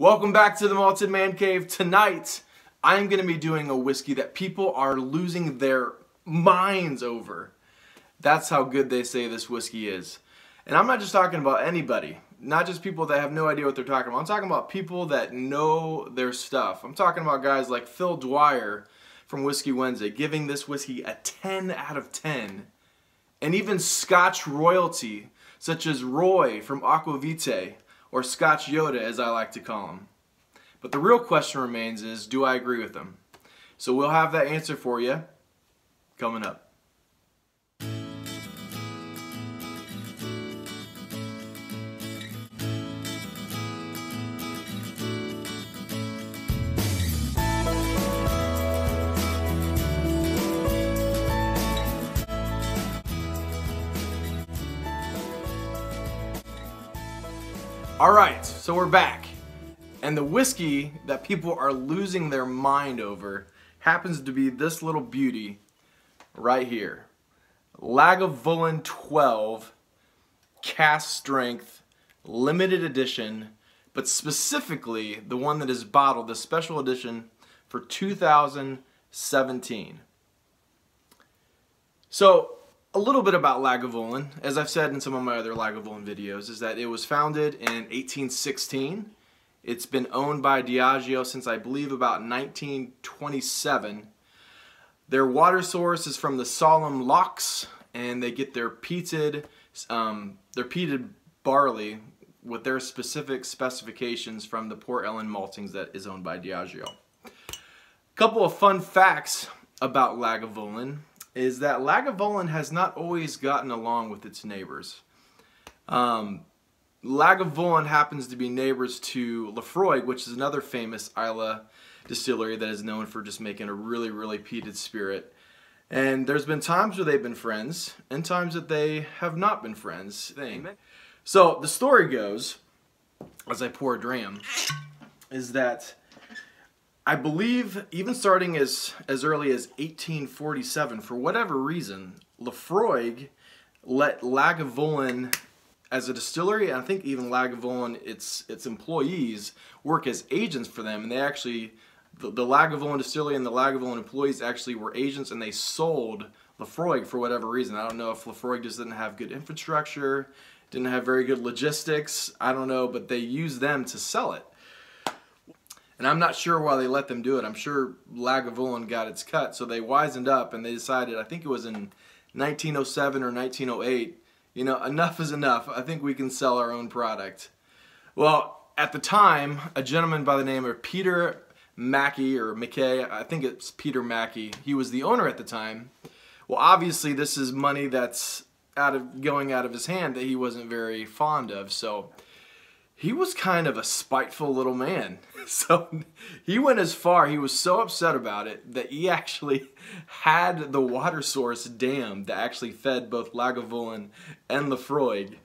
Welcome back to the Malted Man Cave. Tonight, I'm going to be doing a whiskey that people are losing their minds over. That's how good they say this whiskey is. And I'm not just talking about anybody, not just people that have no idea what they're talking about. I'm talking about people that know their stuff. I'm talking about guys like Phil Dwyer from Whiskey Wednesday giving this whiskey a 10 out of 10. And even Scotch royalty, such as Roy from Aqvavitae, or Scotch Yoda as I like to call him. But the real question remains is, do I agree with him? So we'll have that answer for you coming up. Alright, so we're back. And the whiskey that people are losing their mind over happens to be this little beauty right here. Lagavulin 12 cask strength, limited edition, but specifically the one that is bottled, the special edition for 2017. So, a little bit about Lagavulin, as I've said in some of my other Lagavulin videos, is that it was founded in 1816. It's been owned by Diageo since I believe about 1927. Their water source is from the Solemn Lochs, and they get their peated barley with their specific specifications from the Port Ellen maltings that is owned by Diageo. A couple of fun facts about Lagavulin is that Lagavulin has not always gotten along with its neighbors. Lagavulin happens to be neighbors to Laphroaig, which is another famous Islay distillery that is known for just making a really peated spirit. And there's been times where they've been friends, and times that they have not been friends. So the story goes, as I pour a dram, is that I believe even starting as early as 1847, for whatever reason, Laphroaig let Lagavulin as a distillery, and I think even Lagavulin, its employees, work as agents for them. And they actually, the Lagavulin distillery and the Lagavulin employees actually were agents, and they sold Laphroaig for whatever reason. I don't know if Laphroaig just didn't have good infrastructure, didn't have very good logistics, I don't know, but they used them to sell it. And I'm not sure why they let them do it. I'm sure Lagavulin got its cut, so they wisened up and they decided, I think it was in 1907 or 1908, you know, enough is enough. I think we can sell our own product. Well, at the time, a gentleman by the name of Peter Mackey, or McKay, I think it's Peter Mackey, he was the owner at the time. Well, obviously this is money that's going out of his hand that he wasn't very fond of, so he was kind of a spiteful little man. So he went as far, he was so upset about it, that he actually had the water source dammed that actually fed both Lagavulin and Laphroaig,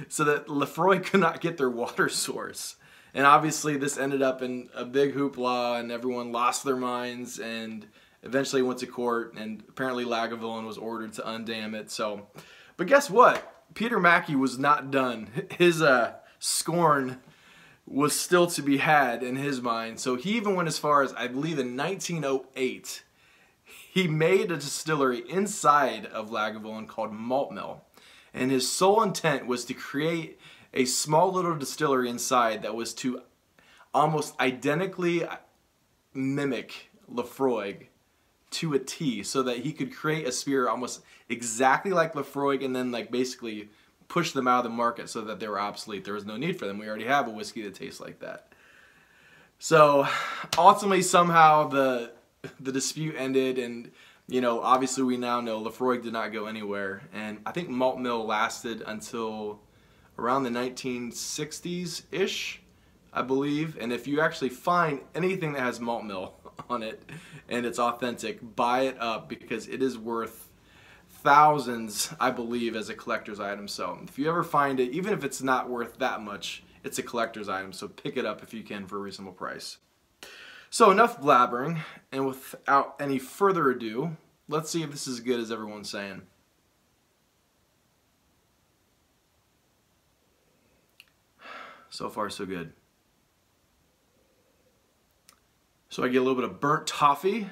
so that Laphroaig could not get their water source. And obviously this ended up in a big hoopla, and everyone lost their minds, and eventually went to court, and apparently Lagavulin was ordered to undam it. So, but guess what? Peter Mackey was not done. His scorn was still to be had in his mind. So he even went as far as, I believe in 1908, he made a distillery inside of Lagavulin called Malt Mill. And his sole intent was to create a small little distillery inside that was to almost identically mimic Laphroaig to a T, so that he could create a spirit almost exactly like Laphroaig, and then like basically push them out of the market so that they were obsolete. There was no need for them. We already have a whiskey that tastes like that. So ultimately, somehow the dispute ended, and you know, obviously we now know Laphroaig did not go anywhere. And I think Malt Mill lasted until around the 1960s-ish, I believe. And if you actually find anything that has Malt Mill on it and it's authentic, buy it up, because it is worth thousands, I believe, as a collector's item. So if you ever find it, even if it's not worth that much, it's a collector's item, so pick it up if you can for a reasonable price. So enough blabbering, and without any further ado, let's see if this is as good as everyone's saying. So far, so good. So I get a little bit of burnt toffee.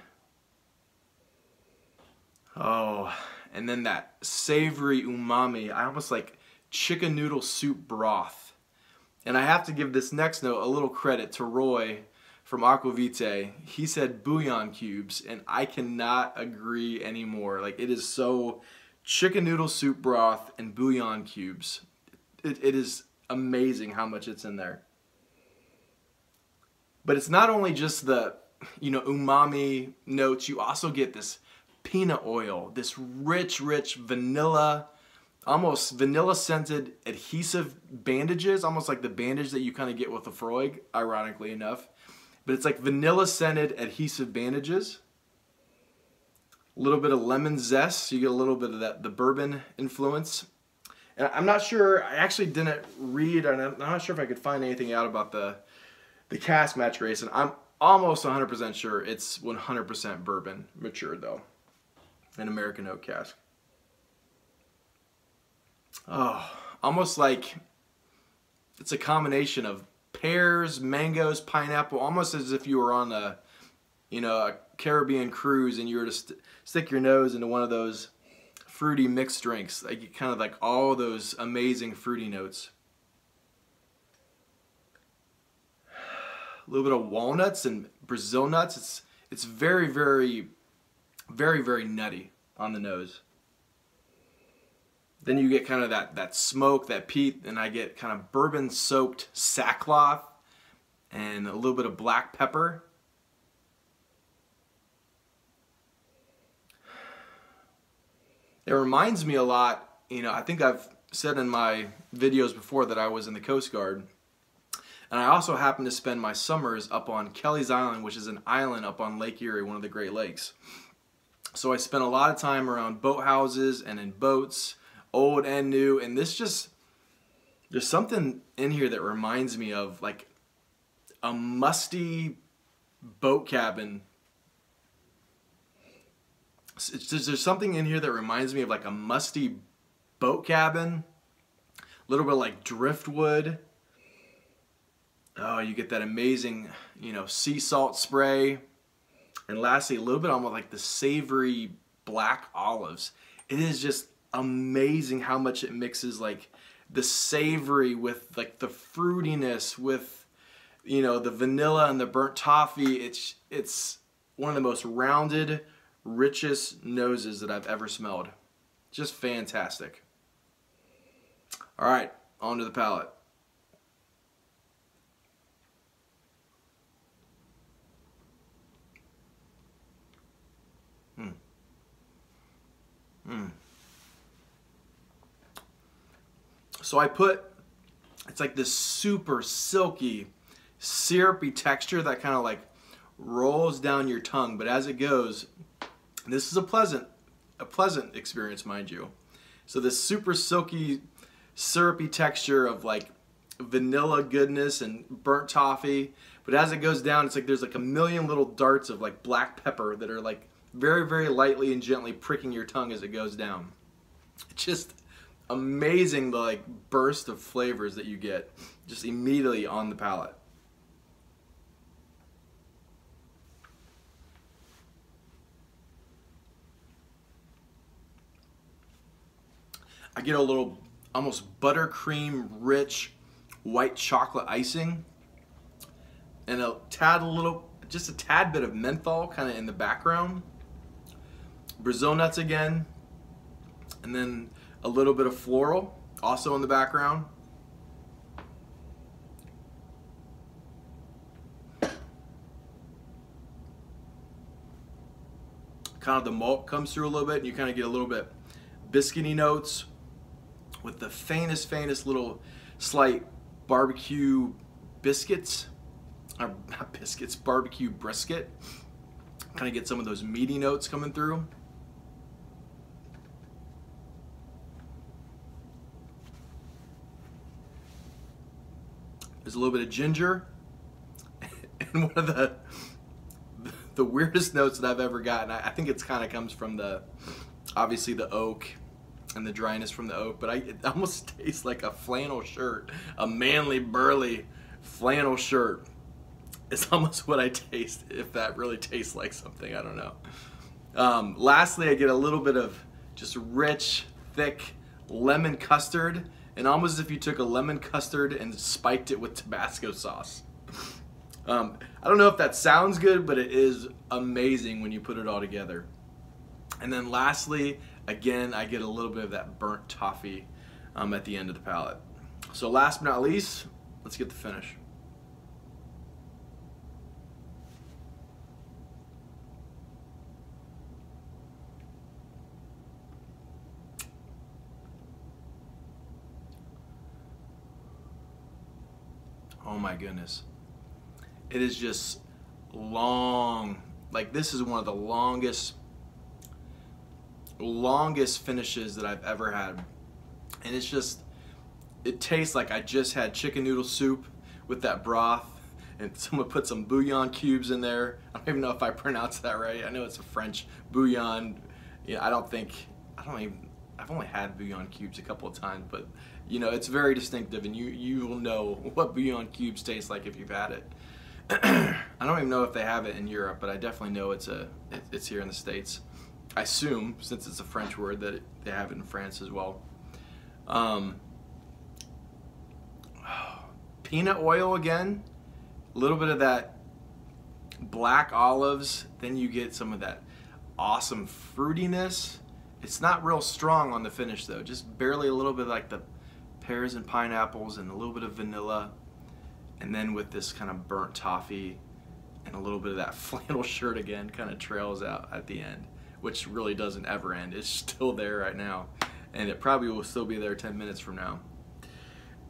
Oh, and then that savory umami. I almost like chicken noodle soup broth. And I have to give this next note a little credit to Roy from Aqvavitae. He said bouillon cubes, and I cannot agree anymore. Like, it is so chicken noodle soup broth and bouillon cubes. It is amazing how much it's in there. But it's not only just the, you know, umami notes. You also get this peanut oil, this rich, rich vanilla, almost vanilla scented adhesive bandages, almost like the bandage that you kind of get with the Lafroig, ironically enough. But it's like vanilla scented adhesive bandages. A little bit of lemon zest, so you get a little bit of that, the bourbon influence. And I'm not sure, I actually didn't read, and I'm not sure if I could find anything out about the cask maturation. I'm almost 100% sure it's 100% bourbon matured though. An American oak cask. Oh, almost like it's a combination of pears, mangoes, pineapple, almost as if you were on a, you know, a Caribbean cruise and you were to stick your nose into one of those fruity mixed drinks. Like, kind of like all those amazing fruity notes. A little bit of walnuts and Brazil nuts. It's very, very, very, very nutty on the nose. Then you get kind of that smoke, that peat, and I get kind of bourbon-soaked sackcloth and a little bit of black pepper. It reminds me a lot, you know, I think I've said in my videos before that I was in the Coast Guard. And I also happen to spend my summers up on Kelly's Island, which is an island up on Lake Erie, one of the Great Lakes. So I spent a lot of time around boathouses and in boats, old and new, and this just, there's something in here that reminds me of like a musty boat cabin. There's something in here that reminds me of like a musty boat cabin, a little bit like driftwood. Oh, you get that amazing, you know, sea salt spray. And lastly, a little bit almost like the savory black olives. It is just amazing how much it mixes like the savory with like the fruitiness with, you know, the vanilla and the burnt toffee. It's one of the most rounded, richest noses that I've ever smelled. Just fantastic. All right, on to the palate. So I put, it's like this super silky, syrupy texture that kind of like rolls down your tongue, but as it goes, this is a pleasant experience, mind you. So this super silky, syrupy texture of like vanilla goodness and burnt toffee, but as it goes down, it's like there's like a million little darts of like black pepper that are like very, very lightly and gently pricking your tongue as it goes down. It's just amazing, the like burst of flavors that you get just immediately on the palate. I get a little almost buttercream rich white chocolate icing and just a tad bit of menthol kind of in the background. Brazil nuts again, and then a little bit of floral also in the background. Kind of the malt comes through a little bit, and you kind of get a little bit biscuity notes with the faintest little slight barbecue biscuits, or not biscuits, barbecue brisket. Kind of get some of those meaty notes coming through. There's a little bit of ginger, and one of the weirdest notes that I've ever gotten. I think it's kind of comes from obviously the oak and the dryness from the oak, but it almost tastes like a flannel shirt, a manly, burly flannel shirt. is almost what I taste, if that really tastes like something, I don't know. Lastly, I get a little bit of just rich, thick lemon custard, and almost as if you took a lemon custard and spiked it with Tabasco sauce. I don't know if that sounds good, but it is amazing when you put it all together. And then lastly, again, I get a little bit of that burnt toffee at the end of the palate. So last but not least, let's get the finish. Oh my goodness. It is just long. Like, this is one of the longest finishes that I've ever had. And it's just, it tastes like I just had chicken noodle soup with that broth, and someone put some bouillon cubes in there. I don't even know if I pronounced that right. I know it's a French bouillon. Yeah, I've only had bouillon cubes a couple of times, but you know, it's very distinctive, and you will know what bouillon cubes taste like if you've had it. I don't even know if they have it in Europe, but I definitely know it's here in the States. I assume, since it's a French word, that they have it in France as well. Peanut oil again, a little bit of that black olives, then you get some of that awesome fruitiness. It's not real strong on the finish though, just barely a little bit like the pears and pineapples and a little bit of vanilla, and then with this kind of burnt toffee and a little bit of that flannel shirt again kind of trails out at the end, which really doesn't ever end. It's still there right now, and it probably will still be there 10 minutes from now.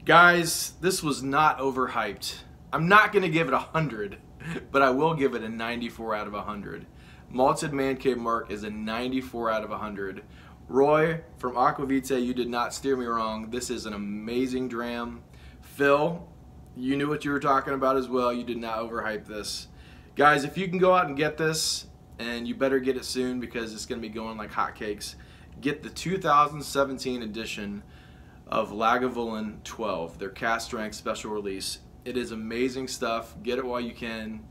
Guys, this was not overhyped. I'm not going to give it 100, but I will give it a 94 out of 100. Malted Man Cave Mark is a 94 out of 100. Roy from Aqvavitae, you did not steer me wrong. This is an amazing dram. Phil, you knew what you were talking about as well. You did not overhype this. Guys, if you can go out and get this, and you better get it soon because it's going to be going like hotcakes, get the 2017 edition of Lagavulin 12, their cast strength special release. It is amazing stuff. Get it while you can.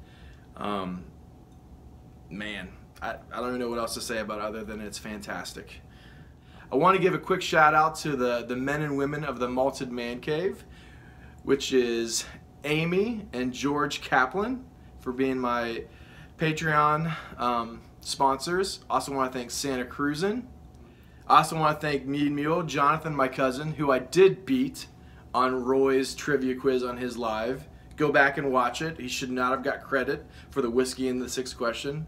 Man, I don't even know what else to say about it other than it's fantastic. I want to give a quick shout out to the men and women of the Malted Man Cave, which is Amy and George Kaplan for being my Patreon sponsors. Also want to thank Santa Cruzin. I also want to thank Mead Mule, Jonathan, my cousin, who I did beat on Roy's trivia quiz on his live. Go back and watch it. He should not have got credit for the whiskey in the 6th question.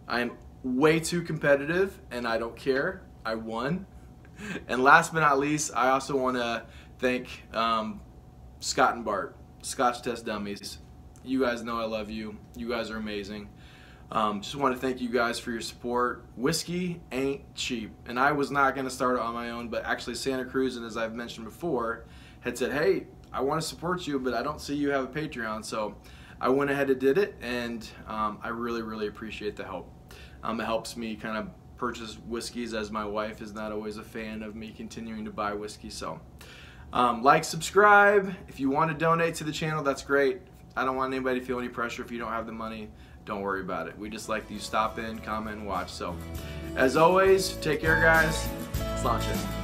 I am way too competitive, and I don't care. I won. And last but not least, I also want to thank Scott and Bart, Scotch Test Dummies. You guys know I love you. You guys are amazing. Just want to thank you guys for your support. Whiskey ain't cheap, and I was not going to start it on my own, but actually Santa Cruz, and as I've mentioned before, had said, hey, I want to support you, but I don't see you have a Patreon, so I went ahead and did it, and I really, really appreciate the help. It helps me kind of purchase whiskeys, as my wife is not always a fan of me continuing to buy whiskey. So like, subscribe. If you want to donate to the channel, that's great. I don't want anybody to feel any pressure. If you don't have the money, don't worry about it. We just like you stop in, comment, and watch. So as always, take care, guys. Let's launch it.